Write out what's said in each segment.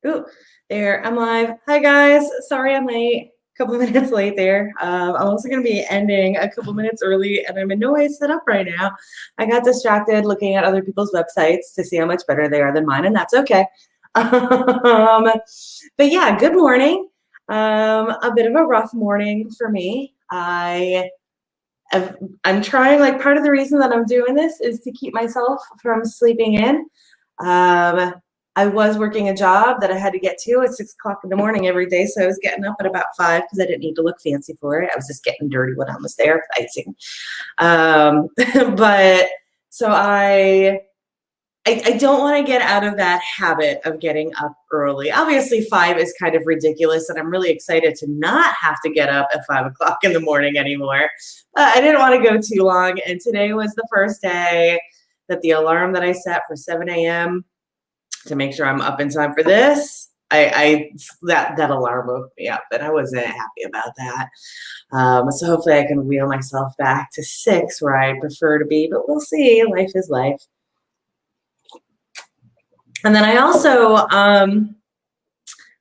Ooh, there, I'm live. Hi guys, sorry I'm late. A couple minutes late there. I'm also going to be ending a couple minutes early, and I'm in no way set up right now. I got distracted looking at other people's websites to see how much better they are than mine, and that's okay. But yeah, good morning. A bit of a rough morning for me. I'm trying, like, part of the reason that I'm doing this is to keep myself from sleeping in. I was working a job that I had to get to at 6 o'clock in the morning every day, so I was getting up at about 5 because I didn't need to look fancy for it. I was just getting dirty when I was there, icing. But so I don't want to get out of that habit of getting up early. Obviously, 5 is kind of ridiculous, and I'm really excited to not have to get up at 5 o'clock in the morning anymore. I didn't want to go too long, and today was the first day that the alarm that I set for 7 a.m. to make sure I'm up in time for this, that alarm woke me up, and I wasn't happy about that. So hopefully I can wheel myself back to 6 where I prefer to be, but we'll see. Life is life. And then I also,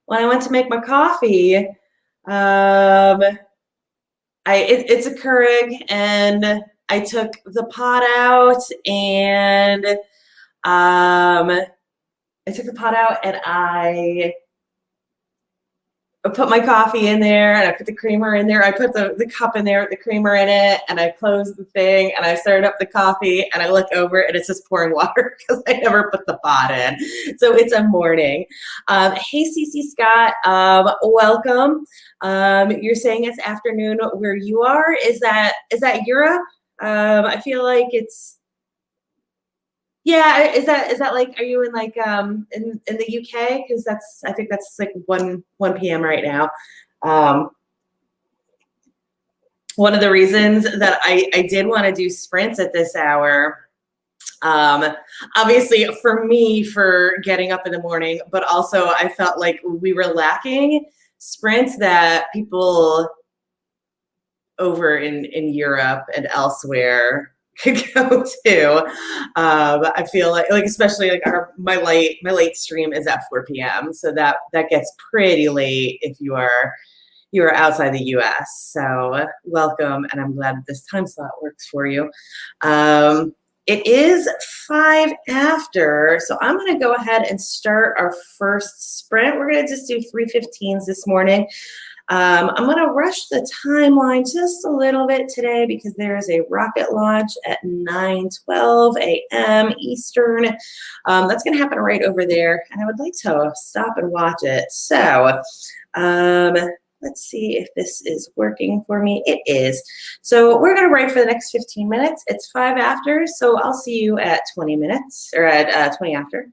when I went to make my coffee, it's a Keurig, and I took the pot out, and I put my coffee in there, and I put the creamer in there. I put the cup in there with the creamer in it, and I closed the thing, and I started up the coffee, and I look over, and it's just pouring water because I never put the pot in. So it's a morning. Hey, CC Scott, welcome. You're saying it's afternoon where you are. Is that Europe? I feel like it's. Yeah, is that like, are you in like in the UK? Because I think that's like 1 p.m. right now. One of the reasons that I did want to do sprints at this hour, obviously for me, for getting up in the morning, but also I felt like we were lacking sprints that people over in Europe and elsewhere could go to. I feel like especially like my late stream is at 4 p.m. So that gets pretty late if you are outside the US. So welcome, and I'm glad that this time slot works for you. It is 5 after, so I'm going to go ahead and start our first sprint. We're going to just do 3:15s this morning. I'm going to rush the timeline just a little bit today because there is a rocket launch at 9:12 a.m. Eastern. That's going to happen right over there, and I would like to stop and watch it. So let's see if this is working for me. It is. So we're going to write for the next 15 minutes. It's 5 after, so I'll see you at 20 minutes, or at 20 after.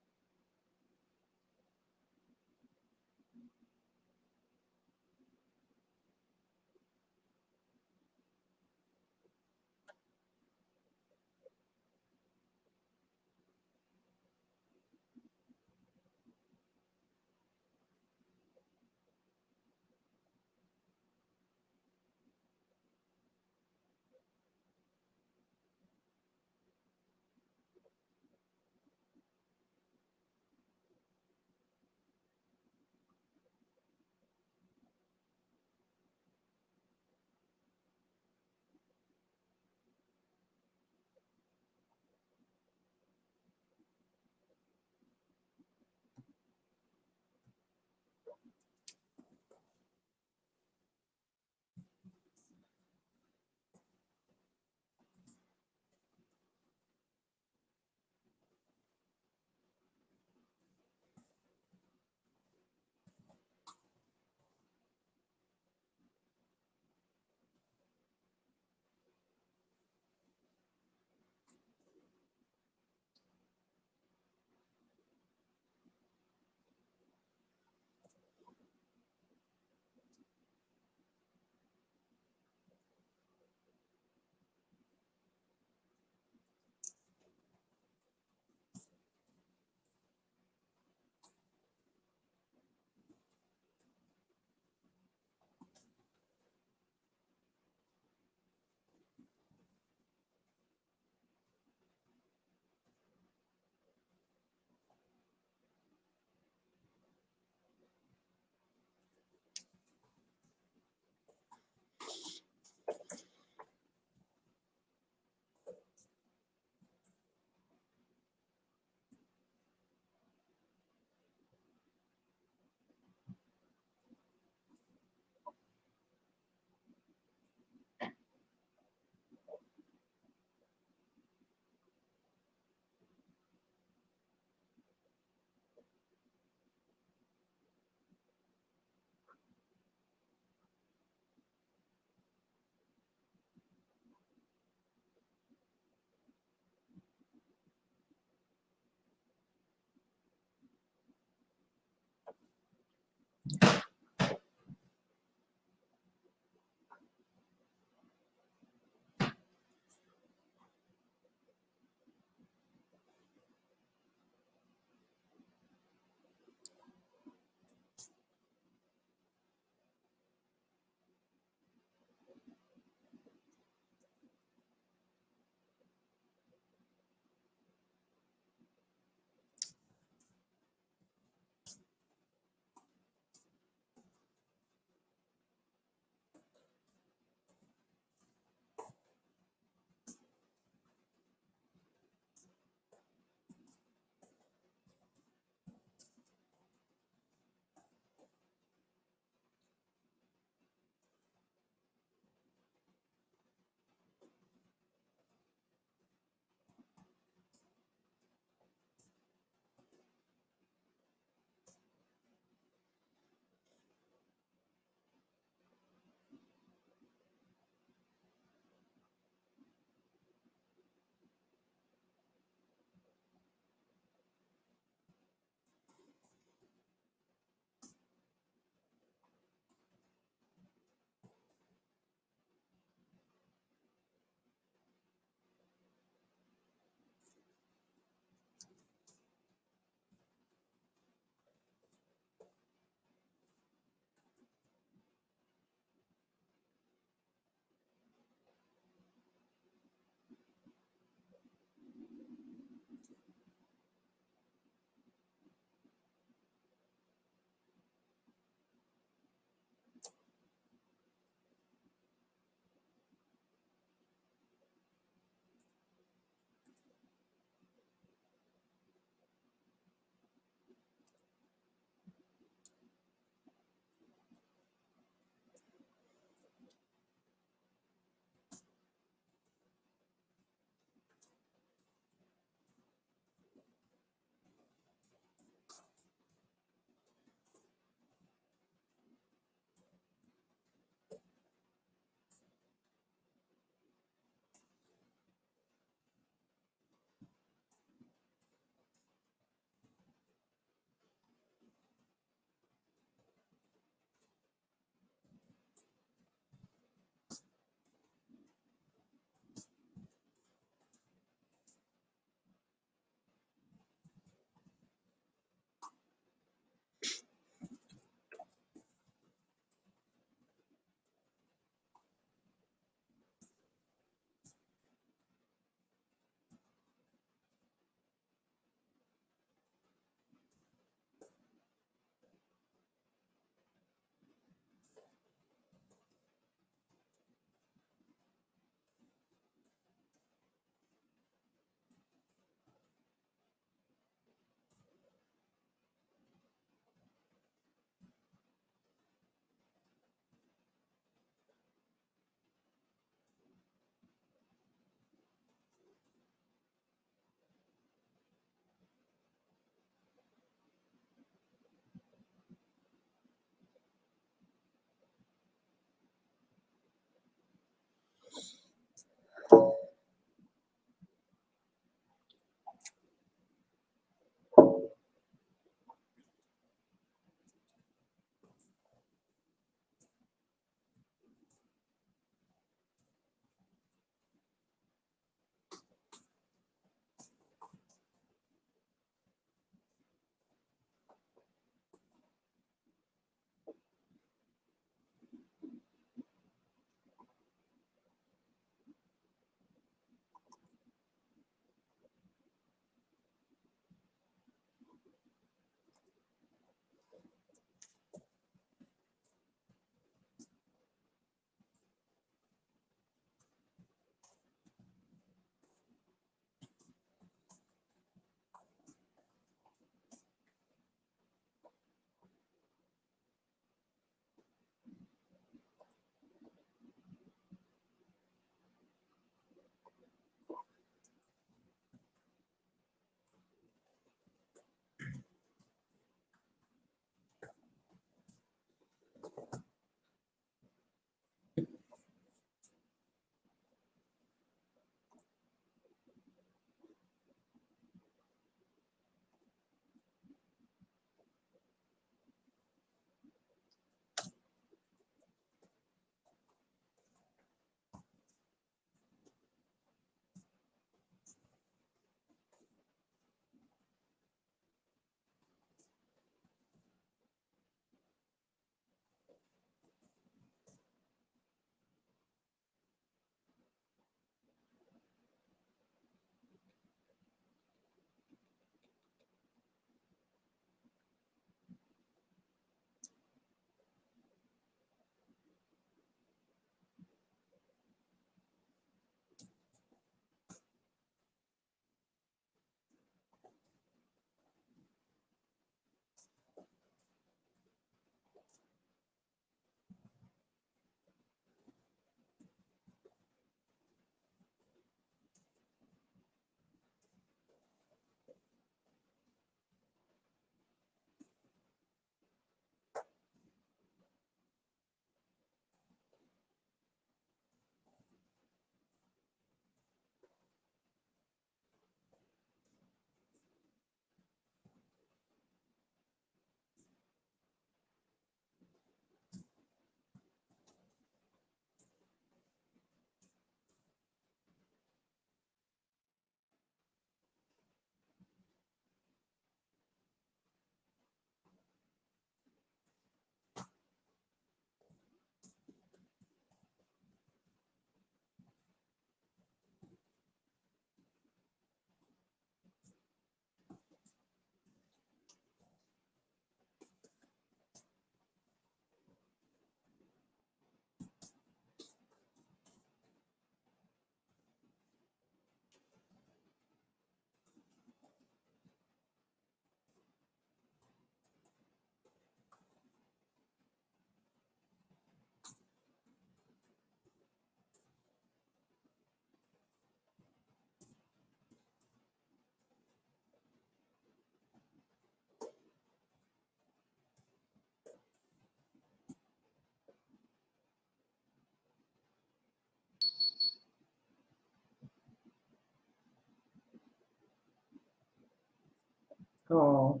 Oh,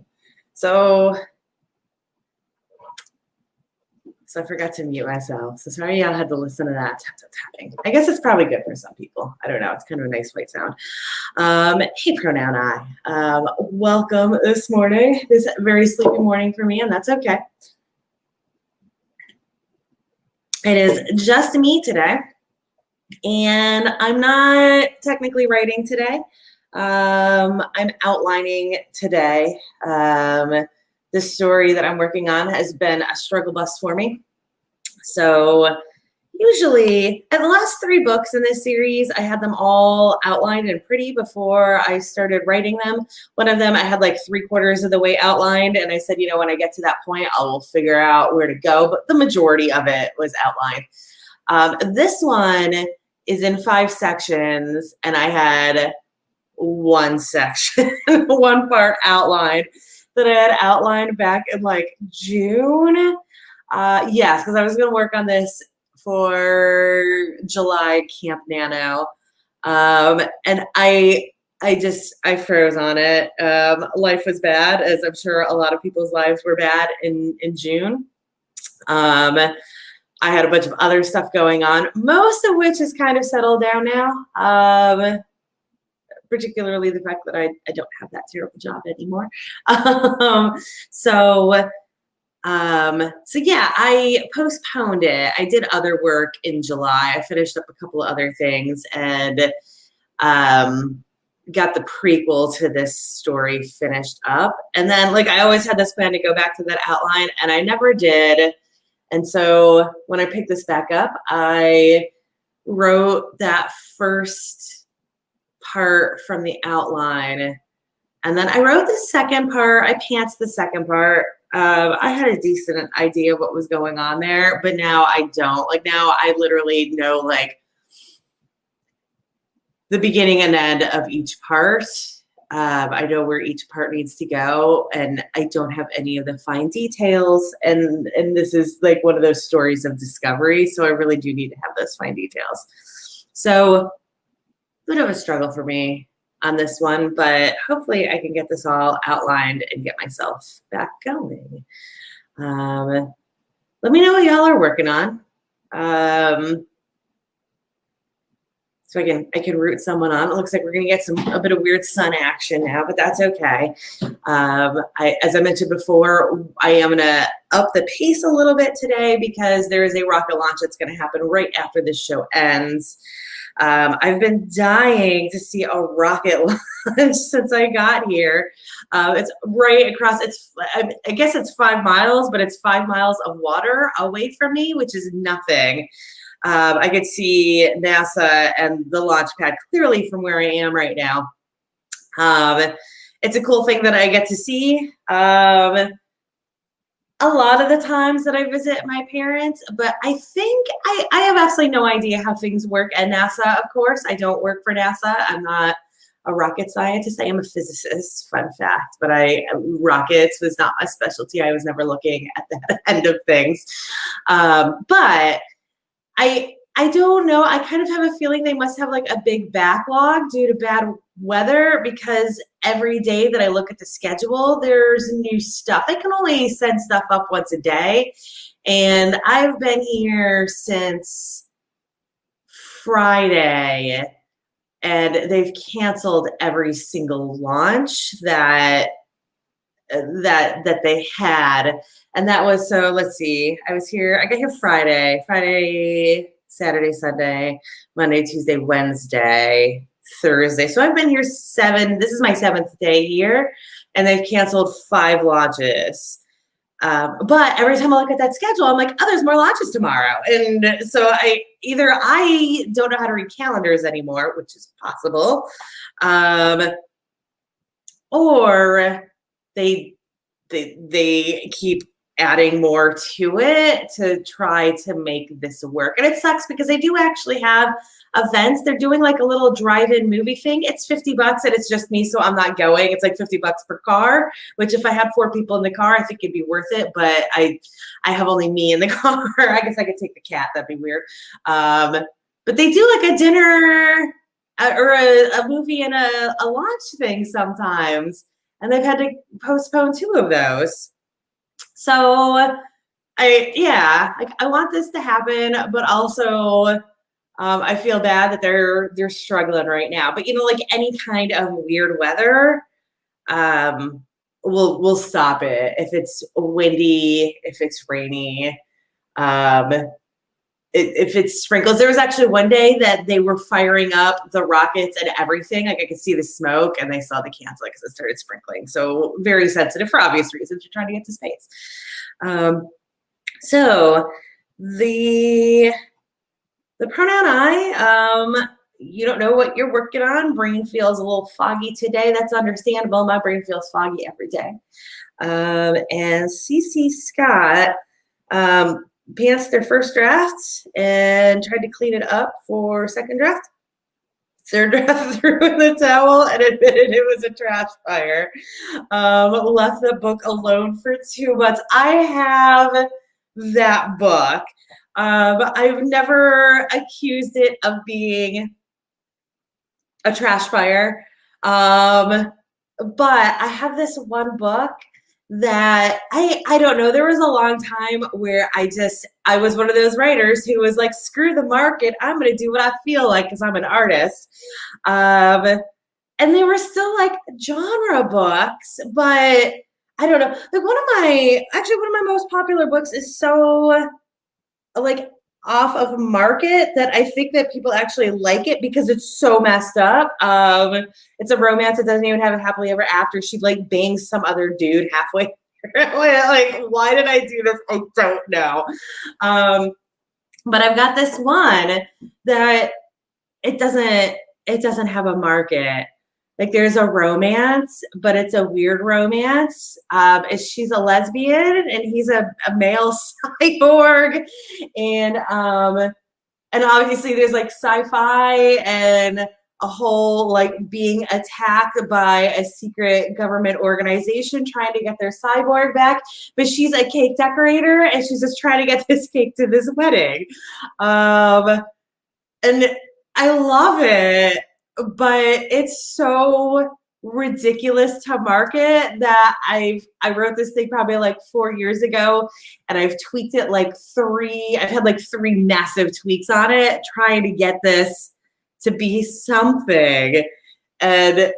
so I forgot to mute myself. So sorry y'all had to listen to that tapping. I guess it's probably good for some people. I don't know. It's kind of a nice white sound. Hey, pronoun I. Welcome this morning. This very sleepy morning for me, and that's okay. It is just me today, and I'm not technically writing today. I'm outlining today. The story that I'm working on has been a struggle bus for me. So usually, the last 3 books in this series, I had them all outlined and pretty before I started writing them. One of them, I had like 3/4 of the way outlined, and I said, you know, when I get to that point, I'll figure out where to go. But the majority of it was outlined. This one is in 5 sections, and I had 1 section, 1 part outlined that I had outlined back in like June. Yes, because I was going to work on this for July Camp Nano. And I froze on it. Life was bad, as I'm sure a lot of people's lives were bad in June. I had a bunch of other stuff going on, most of which is kind of settled down now. Particularly the fact that I don't have that terrible job anymore. So yeah, I postponed it. I did other work in July. I finished up a couple of other things and got the prequel to this story finished up. And then, like, I always had this plan to go back to that outline, and I never did. And so when I picked this back up, I wrote that first part from the outline, and then I wrote the second part. I pantsed the second part. I had a decent idea of what was going on there, but now I don't. Like, now I literally know like the beginning and end of each part. I know where each part needs to go, and I don't have any of the fine details. And this is like one of those stories of discovery, so I really do need to have those fine details. So bit of a struggle for me on this one, but hopefully I can get this all outlined and get myself back going. Let me know what y'all are working on. So I can root someone on. It looks like we're gonna get a bit of weird sun action now, but that's okay. As I mentioned before, I am gonna up the pace a little bit today because there is a rocket launch that's gonna happen right after this show ends. I've been dying to see a rocket launch since I got here. It's right across, I guess it's 5 miles, but it's 5 miles of water away from me, which is nothing. I could see NASA and the launch pad clearly from where I am right now. It's a cool thing that I get to see. A lot of the times that I visit my parents, but I think I have absolutely no idea how things work at NASA, of course. I don't work for NASA. I'm not a rocket scientist. I am a physicist, fun fact, but rockets was not my specialty. I was never looking at the end of things. But I don't know. I kind of have a feeling they must have like a big backlog due to bad weather, because every day that I look at the schedule, there's new stuff. They can only send stuff up once a day. And I've been here since Friday, and they've canceled every single launch that they had. And that was, so let's see, I got here Friday, Saturday, Sunday, Monday, Tuesday, Wednesday, Thursday. So I've been here this is my 7th day here, and they've canceled 5 launches. But every time I look at that schedule, I'm like, oh, there's more launches tomorrow. And so I don't know how to read calendars anymore, which is possible. Or they keep adding more to it to try to make this work. And it sucks because they do actually have events. They're doing like a little drive-in movie thing. It's $50 and it's just me, so I'm not going. It's like $50 per car, which if I had 4 people in the car, I think it'd be worth it. But I have only me in the car. I guess I could take the cat. That'd be weird. But they do like a dinner or a movie and a launch thing sometimes. and they've had to postpone 2 of those. So I want this to happen, but also I feel bad that they're struggling right now. But like any kind of weird weather, um, we'll stop it if it's windy, if it's rainy, um, if it's sprinkles. There was actually one day that they were firing up the rockets and everything. Like I could see the smoke, and they saw the cancel because it started sprinkling. So very sensitive for obvious reasons. You're trying to get to space. So the pronoun I, you don't know what you're working on. Brain feels a little foggy today. That's understandable. My brain feels foggy every day. And CC Scott pantsed their first draft and tried to clean it up for second draft. Third draft threw in the towel and admitted it was a trash fire. Left the book alone for 2 months. I have that book. I've never accused it of being a trash fire. But I have this one book that I don't know. There was a long time where I was one of those writers who was like, screw the market. I'm going to do what I feel like because I'm an artist. And they were still like genre books, but I don't know. Like one of my most popular books is so like off of market that I think that people actually like it because it's so messed up. It's a romance. It doesn't even have a happily ever after. She like bangs some other dude halfway. Like, why did I do this? I don't know. But I've got this one that it doesn't have a market. Like there's a romance, but it's a weird romance. She's a lesbian and he's a male cyborg, and obviously there's like sci-fi and a whole like being attacked by a secret government organization trying to get their cyborg back. But she's a cake decorator and she's just trying to get this cake to this wedding. And I love it, but it's so ridiculous to market that I wrote this thing probably like 4 years ago, and I've tweaked it I've had like 3 massive tweaks on it trying to get this to be something. And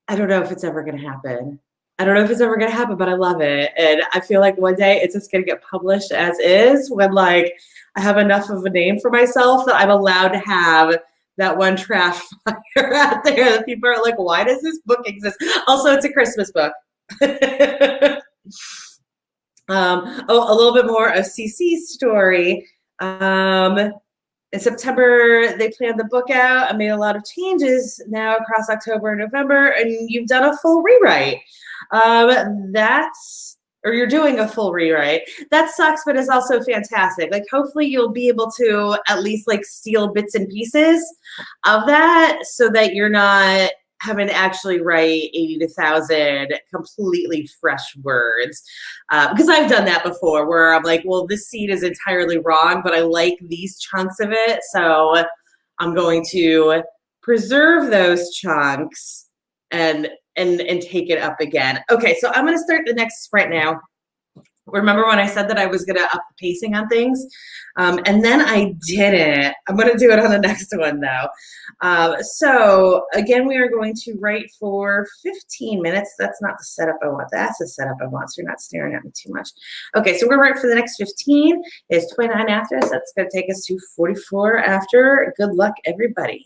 I don't know if it's ever going to happen. But I love it. And I feel like one day it's just going to get published as is when like I have enough of a name for myself that I'm allowed to have that one trash fire out there that people are like, why does this book exist? Also, it's a Christmas book. A little bit more of CC's story. In September, they planned the book out. I made a lot of changes now across October and November, and you've done a full rewrite. You're doing a full rewrite. That sucks, but it's also fantastic. Like, hopefully you'll be able to at least like steal bits and pieces of that so that you're not having to actually write 80 to 1,000 completely fresh words. Because I've done that before where I'm like, well, this scene is entirely wrong, but I like these chunks of it. So I'm going to preserve those chunks and take it up again. Okay, so I'm going to start the next sprint now. Remember when I said that I was going to up the pacing on things? And then I didn't. I'm going to do it on the next one, though. So, again, we are going to write for 15 minutes. That's not the setup I want. That's the setup I want, so you're not staring at me too much. Okay, so we're going to write for the next 15. It's 29 after us. That's going to take us to 44 after. Good luck, everybody.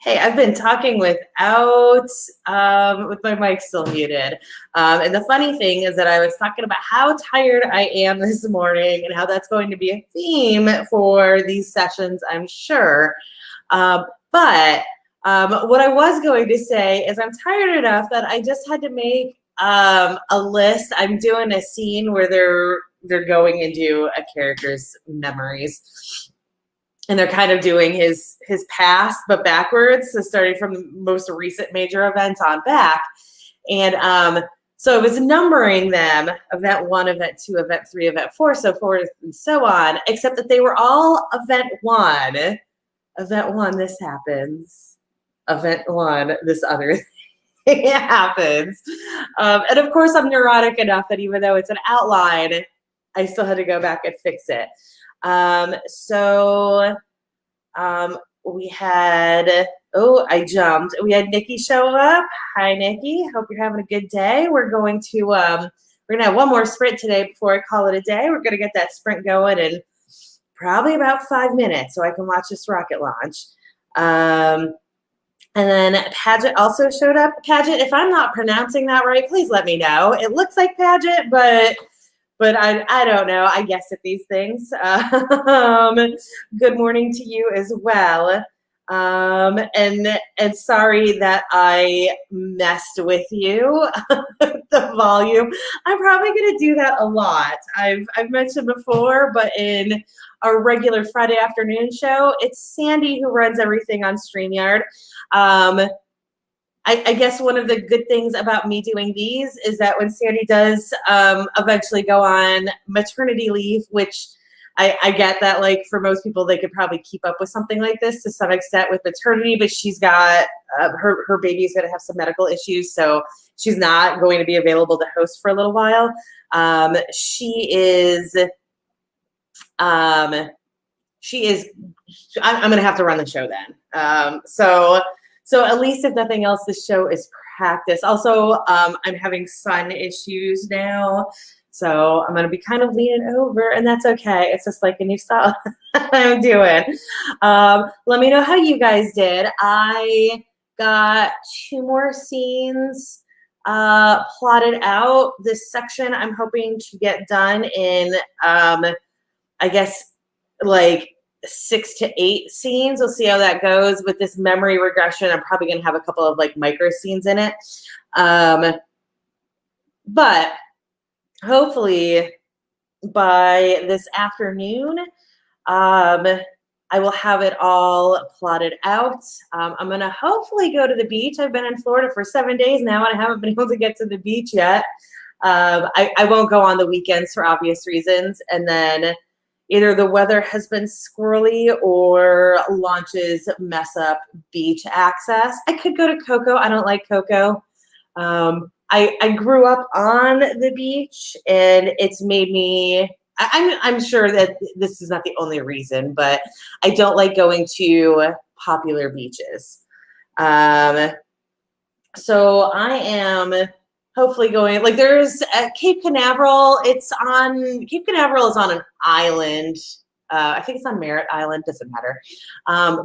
Hey, I've been talking with my mic still muted. And the funny thing is that I was talking about how tired I am this morning and how that's going to be a theme for these sessions, I'm sure. But what I was going to say is I'm tired enough that I just had to make a list. I'm doing a scene where they're going into a character's memories. And they're kind of doing his past, but backwards. So starting from the most recent major events on back. And so I was numbering them, event 1, event 2, event 3, event 4, so forth and so on, except that they were all event 1. Event 1, this happens. Event 1, this other thing happens. And of course, I'm neurotic enough that even though it's an outline, I still had to go back and fix it. We had, I jumped. We had Nikki show up. Hi, Nikki. Hope you're having a good day. We're going to have one more sprint today before I call it a day. We're going to get that sprint going in probably about 5 minutes so I can watch this rocket launch. And then Paget also showed up. Paget, if I'm not pronouncing that right, please let me know. It looks like Paget, but I don't know. I guess at these things. Good morning to you as well. And sorry that I messed with you. The volume. I'm probably going to do that a lot. I've mentioned before, but in a regular Friday afternoon show, it's Sandy who runs everything on StreamYard. I guess one of the good things about me doing these is that when Sandy does eventually go on maternity leave, which I get that, like, for most people, they could probably keep up with something like this to some extent with maternity, but she's got her baby is going to have some medical issues, so she's not going to be available to host for a little while. She is. I'm going to have to run the show then. So at least if nothing else, this show is practice. Also, I'm having sun issues now, so I'm going to be kind of leaning over, and that's okay. It's just like a new style I'm doing. Let me know how you guys did. I got 2 more scenes plotted out. This section I'm hoping to get done in, I guess, like 6 to 8 scenes. We'll see how that goes. With this memory regression, I'm probably going to have a couple of like micro scenes in it. But hopefully by this afternoon, I will have it all plotted out. I'm going to hopefully go to the beach. I've been in Florida for 7 days now, and I haven't been able to get to the beach yet. I won't go on the weekends for obvious reasons. And then either the weather has been squirrely or launches mess up beach access. I could go to Cocoa. I don't like Cocoa. I grew up on the beach, and it's made me, I'm sure that this is not the only reason, but I don't like going to popular beaches. So I am hopefully going, like, there's Cape Canaveral. Cape Canaveral is on an island. I think it's on Merritt Island, doesn't matter.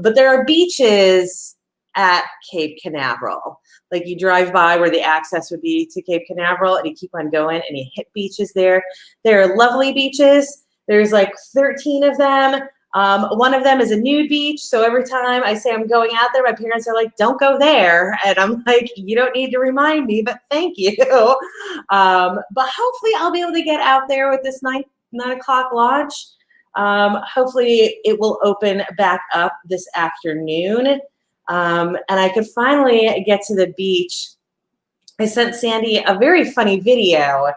But there are beaches at Cape Canaveral. Like, you drive by where the access would be to Cape Canaveral, and you keep on going, and you hit beaches there. They're lovely beaches. There's like 13 of them. One of them is a nude beach, so every time I say I'm going out there, my parents are like, don't go there. And I'm like, you don't need to remind me, but thank you. But hopefully I'll be able to get out there with this 9 o'clock launch. Hopefully it will open back up this afternoon. And I could finally get to the beach. I sent Sandy a very funny video.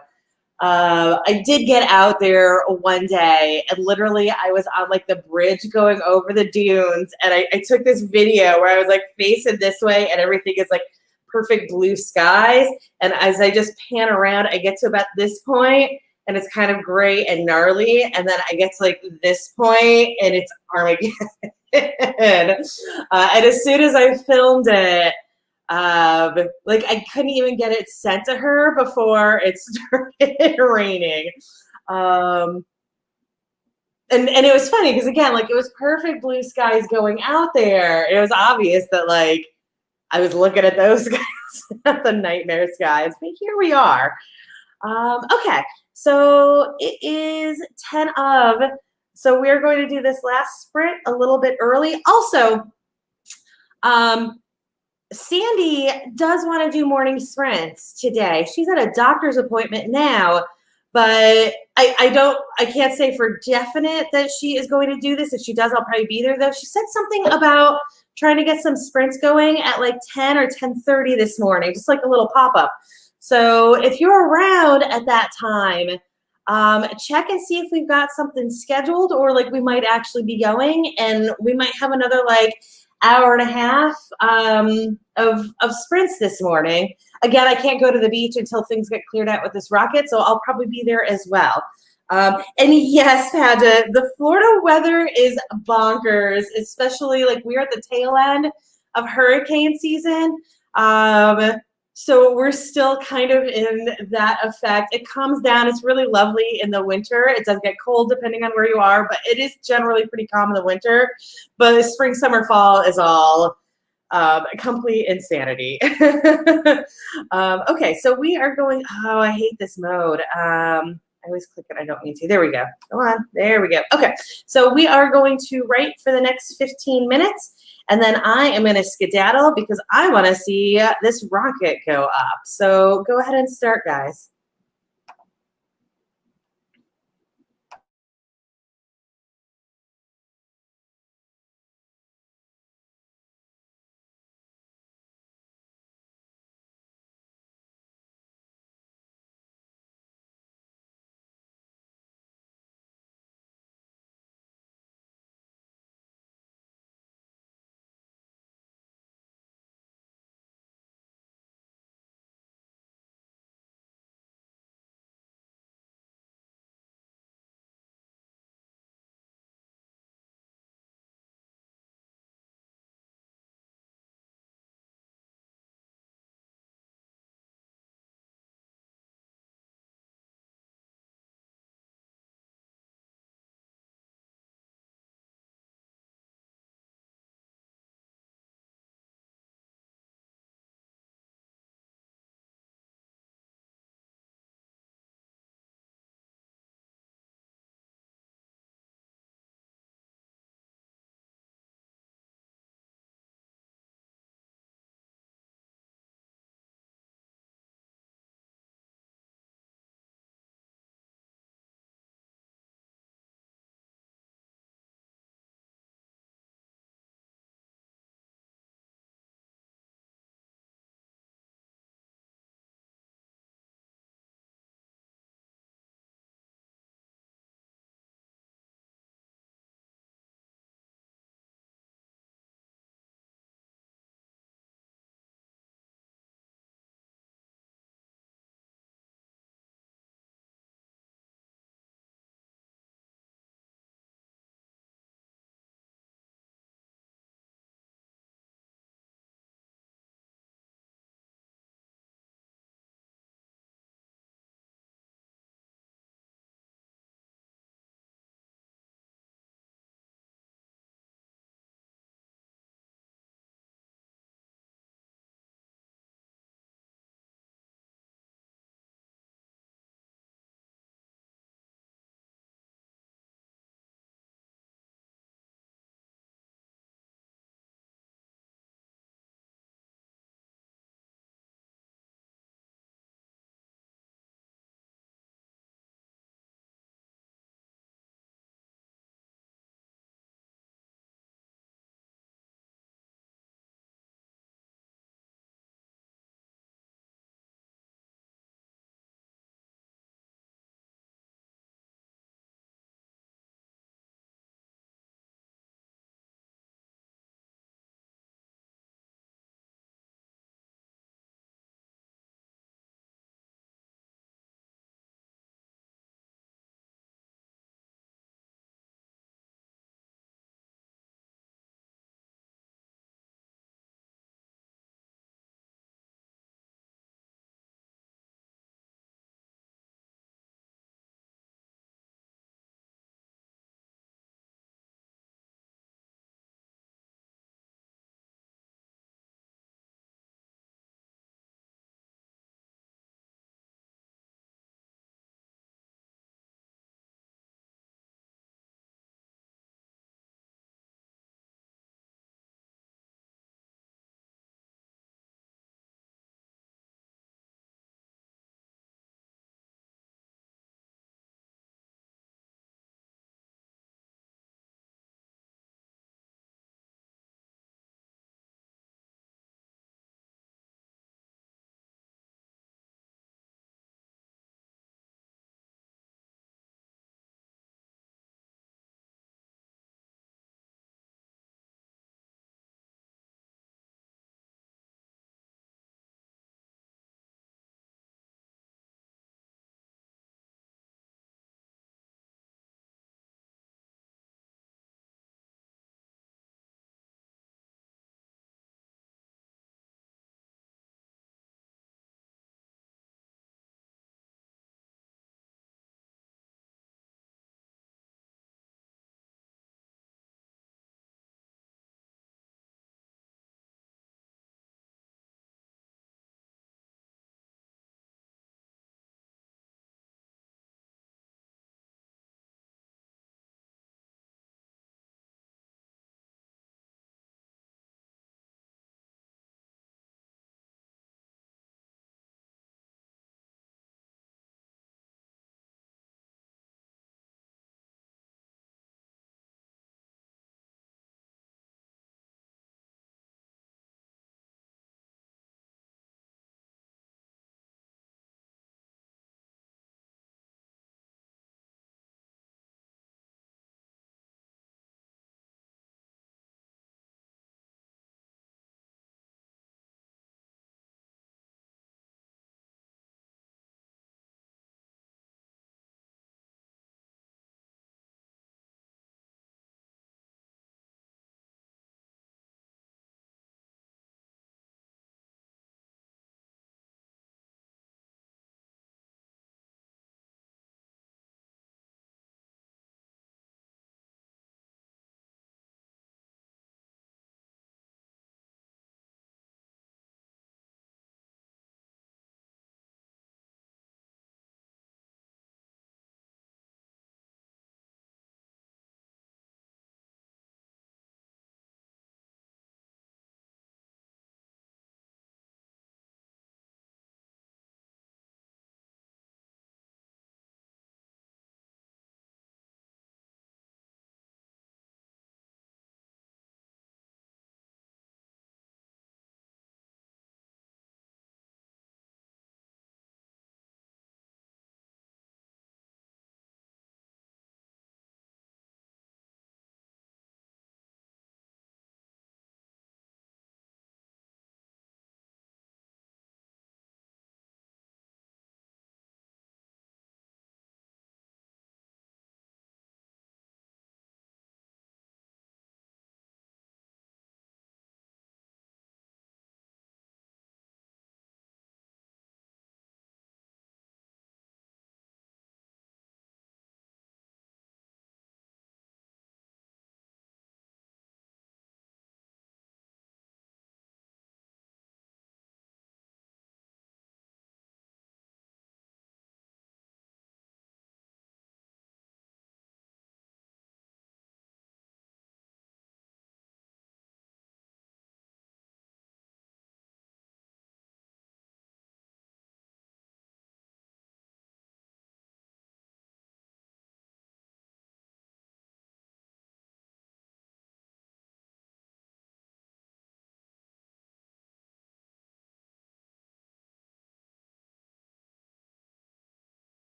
I did get out there one day, and literally I was on like the bridge going over the dunes, and I took this video where I was like facing this way, and everything is like perfect blue skies. And as I just pan around, I get to about this point, and it's kind of gray and gnarly, and then I get to like this point, and it's Armageddon. And as soon as I filmed it, like, I couldn't even get it sent to her before it started raining. And and it was funny because again, like it was perfect blue skies going out there. It was obvious that like I was looking at those guys at the nightmare skies, but here we are. Okay, so it is 10 of, so we're going to do this last sprint a little bit early. Also, um, Sandy does want to do morning sprints today. She's at a doctor's appointment now, but I can't say for definite that she is going to do this. If she does, I'll probably be there though. She said something about trying to get some sprints going at like 10 or 10:30 this morning, just like a little pop-up. So if you're around at that time, check and see if we've got something scheduled, or like we might actually be going, and we might have another like hour and a half of sprints this morning. Again, I can't go to the beach until things get cleared out with this rocket, so I'll probably be there as well. And yes, Padgett, the Florida weather is bonkers, especially like we're at the tail end of hurricane season. So we're still kind of in that effect. It comes down. It's really lovely in the winter. It does get cold depending on where you are, but it is generally pretty calm in the winter. But spring, summer, fall is all complete insanity. Okay, so we are going, oh, I hate this mode. I always click it, I don't need to. There we go. Go on, there we go. Okay, so we are going to write for the next 15 minutes, and then I am gonna skedaddle because I wanna see this rocket go up. So go ahead and start, guys.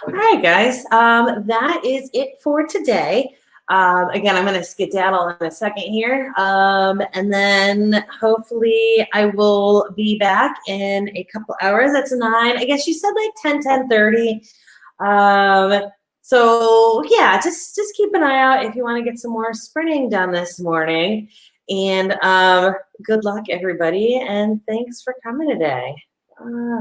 All right, guys. That is it for today. Again, I'm going to skedaddle in a second here. And then hopefully I will be back in a couple hours. That's 9. I guess you said like 10:30. So yeah, just keep an eye out if you want to get some more sprinting done this morning. And good luck, everybody. And thanks for coming today.